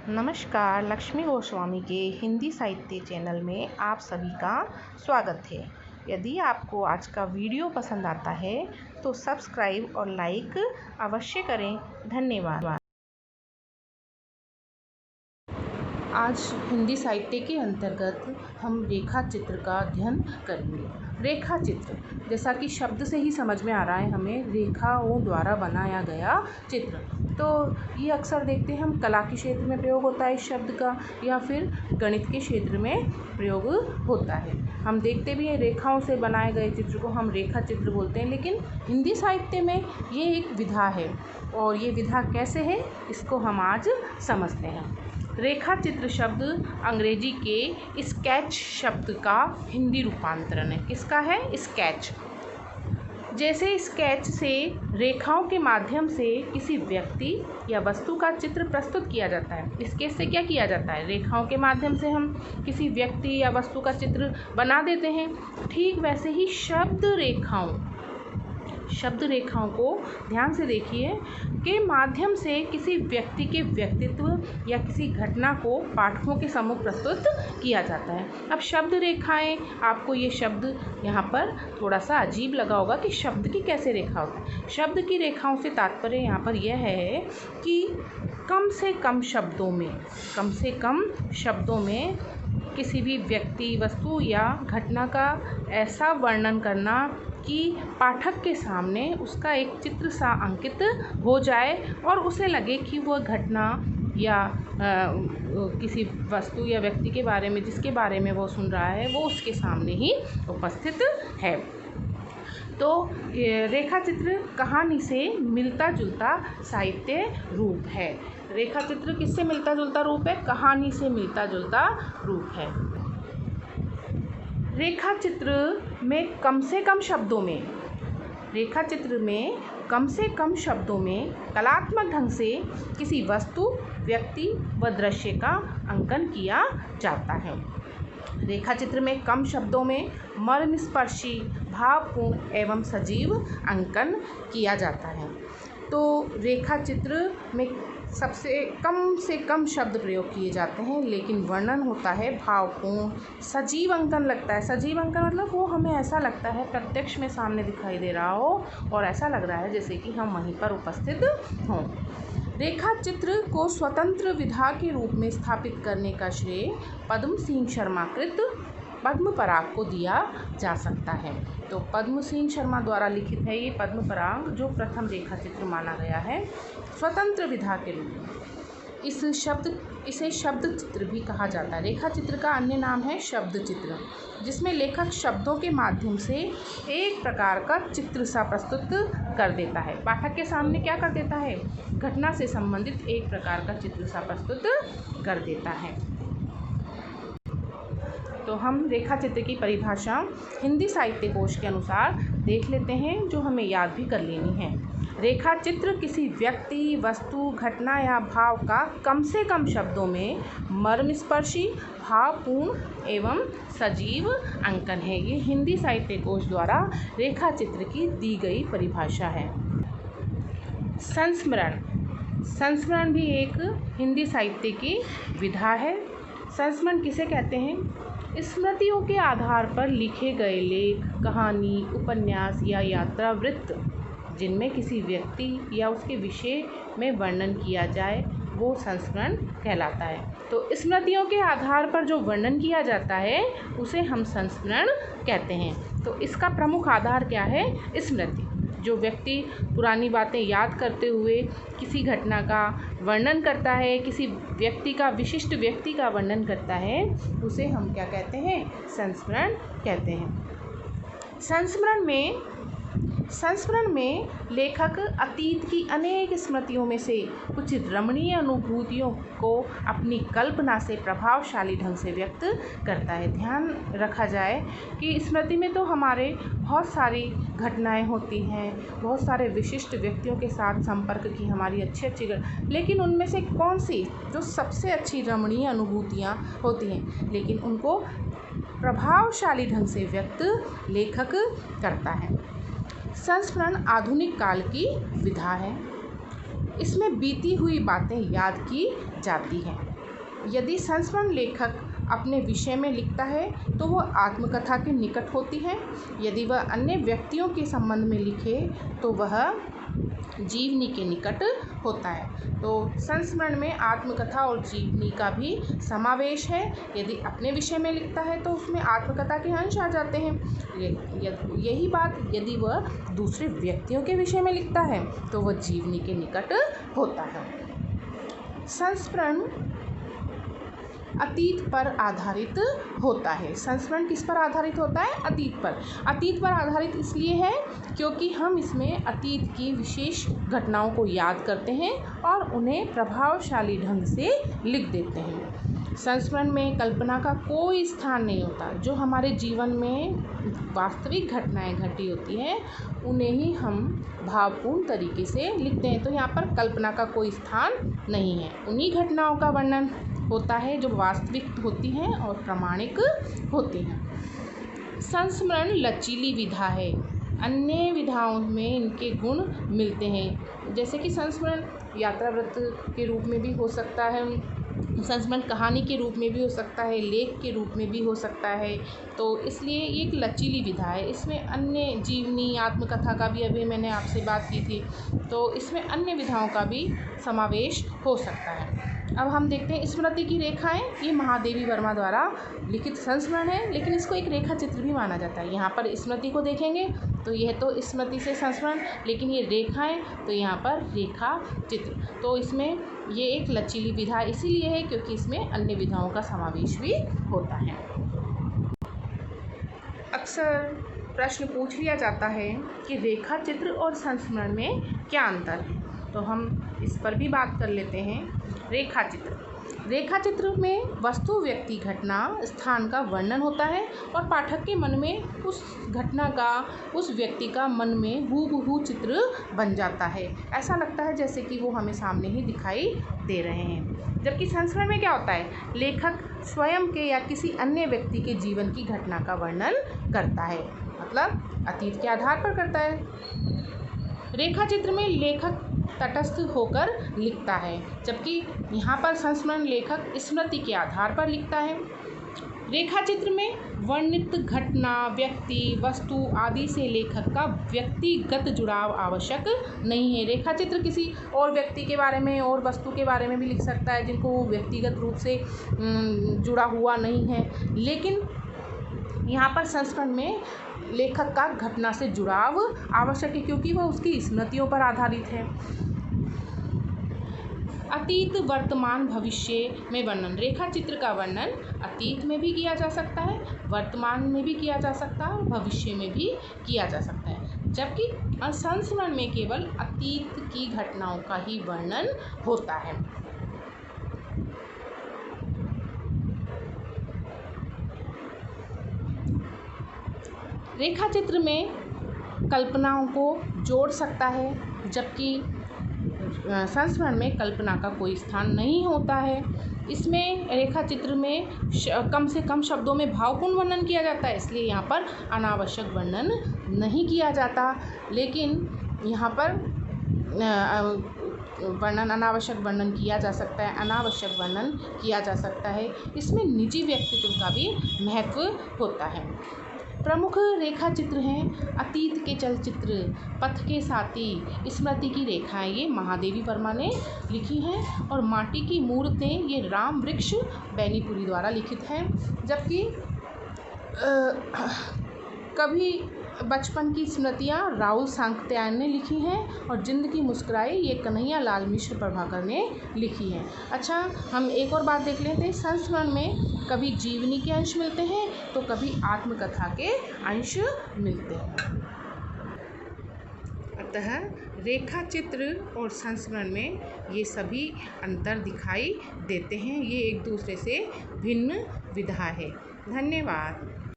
नमस्कार, लक्ष्मी गोस्वामी के हिंदी साहित्य चैनल में आप सभी का स्वागत है। यदि आपको आज का वीडियो पसंद आता है तो सब्सक्राइब और लाइक अवश्य करें। धन्यवाद। आज हिंदी साहित्य के अंतर्गत हम रेखा चित्र का अध्ययन करेंगे। रेखा चित्र, जैसा कि शब्द से ही समझ में आ रहा है हमें, रेखाओं द्वारा बनाया गया चित्र। तो ये अक्सर देखते हैं हम कला के क्षेत्र में प्रयोग होता है इस शब्द का, या फिर गणित के क्षेत्र में प्रयोग होता है। हम देखते भी हैं रेखाओं से बनाए गए चित्र को हम रेखा चित्र बोलते हैं, लेकिन हिंदी साहित्य में ये एक विधा है, और ये विधा कैसे है इसको हम आज समझते हैं। रेखा चित्र शब्द अंग्रेजी के स्केच शब्द का हिंदी रूपांतरण है। किसका है? स्केच। जैसे स्केच से रेखाओं के माध्यम से किसी व्यक्ति या वस्तु का चित्र प्रस्तुत किया जाता है। स्केच से क्या किया जाता है? रेखाओं के माध्यम से हम किसी व्यक्ति या वस्तु का चित्र बना देते हैं। ठीक वैसे ही शब्द रेखाओं को ध्यान से देखिए के माध्यम से किसी व्यक्ति के व्यक्तित्व या किसी घटना को पाठकों के सम्मुख प्रस्तुत किया जाता है। अब शब्द रेखाएं, आपको ये शब्द यहाँ पर थोड़ा सा अजीब लगा होगा कि शब्द की कैसे रेखा होता है। शब्द की रेखाओं से तात्पर्य यहाँ पर यह है कि कम से कम शब्दों में किसी भी व्यक्ति, वस्तु या घटना का ऐसा वर्णन करना कि पाठक के सामने उसका एक चित्र सा अंकित हो जाए और उसे लगे कि वह घटना या किसी वस्तु या व्यक्ति के बारे में जिसके बारे में वो सुन रहा है वो उसके सामने ही उपस्थित है। तो रेखा चित्र कहानी से मिलता जुलता साहित्य रूप है। रेखा चित्र किससे मिलता जुलता रूप है? कहानी से मिलता जुलता रूप है। रेखा चित्र में कम से कम शब्दों में कलात्मक ढंग से किसी वस्तु, व्यक्ति व दृश्य का अंकन किया जाता है। रेखा चित्र में कम शब्दों में मर्मस्पर्शी, भावपूर्ण एवं सजीव अंकन किया जाता है। तो रेखा चित्र में से कम शब्द प्रयोग किए जाते हैं, लेकिन वर्णन होता है भावपूर्ण, सजीव अंकन लगता है। सजीव अंकन मतलब वो हमें ऐसा लगता है प्रत्यक्ष में सामने दिखाई दे रहा हो और ऐसा लग रहा है जैसे कि हम वहीं पर उपस्थित हों। रेखा चित्र को स्वतंत्र विधा के रूप में स्थापित करने का श्रेय पद्म सिंह शर्मा कृत पद्म पराग को दिया जा सकता है। तो पद्म सिंह शर्मा द्वारा लिखित है ये पद्म पराग, जो प्रथम रेखा चित्र माना गया है स्वतंत्र विधा के रूप में। इसे शब्द चित्र भी कहा जाता है। रेखा चित्र का अन्य नाम है शब्द चित्र, जिसमें लेखक शब्दों के माध्यम से एक प्रकार का चित्र सा प्रस्तुत कर देता है। पाठक के सामने क्या कर देता है? घटना से संबंधित एक प्रकार का चित्र सा प्रस्तुत कर देता है। तो हम रेखा चित्र की परिभाषा हिंदी साहित्य कोश के अनुसार देख लेते हैं, जो हमें याद भी कर लेनी है। रेखा चित्र किसी व्यक्ति, वस्तु, घटना या भाव का कम से कम शब्दों में मर्मस्पर्शी, भावपूर्ण एवं सजीव अंकन है। ये हिंदी साहित्य कोश द्वारा रेखा चित्र की दी गई परिभाषा है। संस्मरण भी एक हिंदी साहित्य की विधा है। संस्मरण किसे कहते हैं? स्मृतियों के आधार पर लिखे गए लेख, कहानी, उपन्यास या यात्रा वृत्त जिनमें किसी व्यक्ति या उसके विषय में वर्णन किया जाए वो संस्मरण कहलाता है। तो स्मृतियों के आधार पर जो वर्णन किया जाता है उसे हम संस्मरण कहते हैं। तो इसका प्रमुख आधार क्या है? स्मृति। जो व्यक्ति पुरानी बातें याद करते हुए किसी घटना का वर्णन करता है, किसी व्यक्ति का, विशिष्ट व्यक्ति का वर्णन करता है, उसे हम क्या कहते हैं? संस्मरण कहते हैं। संस्मरण में लेखक अतीत की अनेक स्मृतियों में से कुछ रमणीय अनुभूतियों को अपनी कल्पना से प्रभावशाली ढंग से व्यक्त करता है। ध्यान रखा जाए कि स्मृति में तो हमारे बहुत सारी घटनाएं होती हैं, बहुत सारे विशिष्ट व्यक्तियों के साथ संपर्क की हमारी अच्छी लेकिन उनमें से कौन सी जो सबसे अच्छी रमणीय अनुभूतियाँ होती हैं, लेकिन उनको प्रभावशाली ढंग से व्यक्त लेखक करता है। संस्मरण आधुनिक काल की विधा है। इसमें बीती हुई बातें याद की जाती हैं। यदि संस्मरण लेखक अपने विषय में लिखता है तो वह आत्मकथा के निकट होती है। यदि वह अन्य व्यक्तियों के संबंध में लिखे तो वह जीवनी के निकट होता है। तो संस्मरण में आत्मकथा और जीवनी का भी समावेश है। यदि अपने विषय में लिखता है तो उसमें आत्मकथा के अंश आ जाते हैं। यही बात यदि वह दूसरे व्यक्तियों के विषय में लिखता है तो वह जीवनी के निकट होता है। संस्मरण अतीत पर आधारित होता है। संस्मरण किस पर आधारित होता है? अतीत पर। अतीत पर आधारित इसलिए है क्योंकि हम इसमें अतीत की विशेष घटनाओं को याद करते हैं और उन्हें प्रभावशाली ढंग से लिख देते हैं। संस्मरण में कल्पना का कोई स्थान नहीं होता। जो हमारे जीवन में वास्तविक घटनाएं घटी होती हैं उन्हें ही हम भावपूर्ण तरीके से लिखते हैं। तो यहाँ पर कल्पना का कोई स्थान नहीं है। उन्हीं घटनाओं का वर्णन होता है जो वास्तविक होती हैं और प्रामाणिक होती हैं। संस्मरण लचीली विधा है। अन्य विधाओं में इनके गुण मिलते हैं, जैसे कि संस्मरण यात्रावृत्त के रूप में भी हो सकता है, संस्मरण कहानी के रूप में भी हो सकता है, लेख के रूप में भी हो सकता है। तो इसलिए ये एक लचीली विधा है। इसमें अन्य जीवनी आत्मकथा का भी अभी मैंने आपसे बात की थी, तो इसमें अन्य विधाओं का भी समावेश हो सकता है। अब हम देखते हैं स्मृति की रेखाएं। ये महादेवी वर्मा द्वारा लिखित संस्मरण है, लेकिन इसको एक रेखा चित्र भी माना जाता है। यहाँ पर स्मृति को देखेंगे तो यह तो स्मृति से संस्मरण, लेकिन ये रेखाएं तो यहाँ पर रेखा चित्र। तो इसमें ये एक लचीली विधा इसीलिए है क्योंकि इसमें अन्य विधाओं का समावेश भी होता है। अक्सर प्रश्न पूछ लिया जाता है कि रेखा चित्र और संस्मरण में क्या अंतर है, तो हम इस पर भी बात कर लेते हैं। रेखा चित्र। रेखा चित्र में वस्तु, व्यक्ति, घटना, स्थान का वर्णन होता है और पाठक के मन में उस घटना का, उस व्यक्ति का मन में हूबहू चित्र बन जाता है। ऐसा लगता है जैसे कि वो हमें सामने ही दिखाई दे रहे हैं। जबकि संस्मरण में क्या होता है? लेखक स्वयं के या किसी अन्य व्यक्ति के जीवन की घटना का वर्णन करता है, मतलब अतीत के आधार पर करता है। रेखा चित्र में लेखक तटस्थ होकर लिखता है, जबकि यहाँ पर संस्मरण लेखक स्मृति के आधार पर लिखता है। रेखा चित्र में वर्णित घटना, व्यक्ति, वस्तु आदि से लेखक का व्यक्तिगत जुड़ाव आवश्यक नहीं है। रेखा चित्र किसी और व्यक्ति के बारे में और वस्तु के बारे में भी लिख सकता है जिनको वो व्यक्तिगत रूप से जुड़ा हुआ नहीं है, लेकिन यहाँ पर संस्मरण में लेखक का घटना से जुड़ाव आवश्यक है क्योंकि वह उसकी स्मृतियों पर आधारित है। अतीत, वर्तमान, भविष्य में वर्णन। रेखा चित्र का वर्णन अतीत में भी किया जा सकता है, वर्तमान में भी किया जा सकता है और भविष्य में भी किया जा सकता है, जबकि संस्मरण में केवल अतीत की घटनाओं का ही वर्णन होता है। रेखा चित्र में कल्पनाओं को जोड़ सकता है, जबकि संस्मरण में कल्पना का कोई स्थान नहीं होता है। इसमें रेखा चित्र में कम से कम शब्दों में भावपूर्ण वर्णन किया जाता है, इसलिए यहाँ पर अनावश्यक वर्णन नहीं किया जाता। लेकिन यहाँ पर अनावश्यक वर्णन किया जा सकता है, अनावश्यक वर्णन किया जा सकता है। इसमें निजी व्यक्तित्व का भी महत्व होता है। प्रमुख रेखा चित्र हैं अतीत के चलचित्र, पथ के साथी, स्मृति की रेखाएं, ये महादेवी वर्मा ने लिखी हैं, और माटी की मूर्तें ये राम वृक्ष बैनीपुरी द्वारा लिखित हैं। जबकि कभी बचपन की स्मृतियाँ राहुल सांकत्यायन ने लिखी हैं, और जिंदगी मुस्कुराई ये कन्हैया लाल मिश्र प्रभाकर ने लिखी हैं। अच्छा, हम एक और बात देख लेते हैं। संस्मरण में कभी जीवनी के अंश मिलते हैं तो कभी आत्मकथा के अंश मिलते हैं। अतः रेखा चित्र और संस्मरण में ये सभी अंतर दिखाई देते हैं। ये एक दूसरे से भिन्न विधा है। धन्यवाद।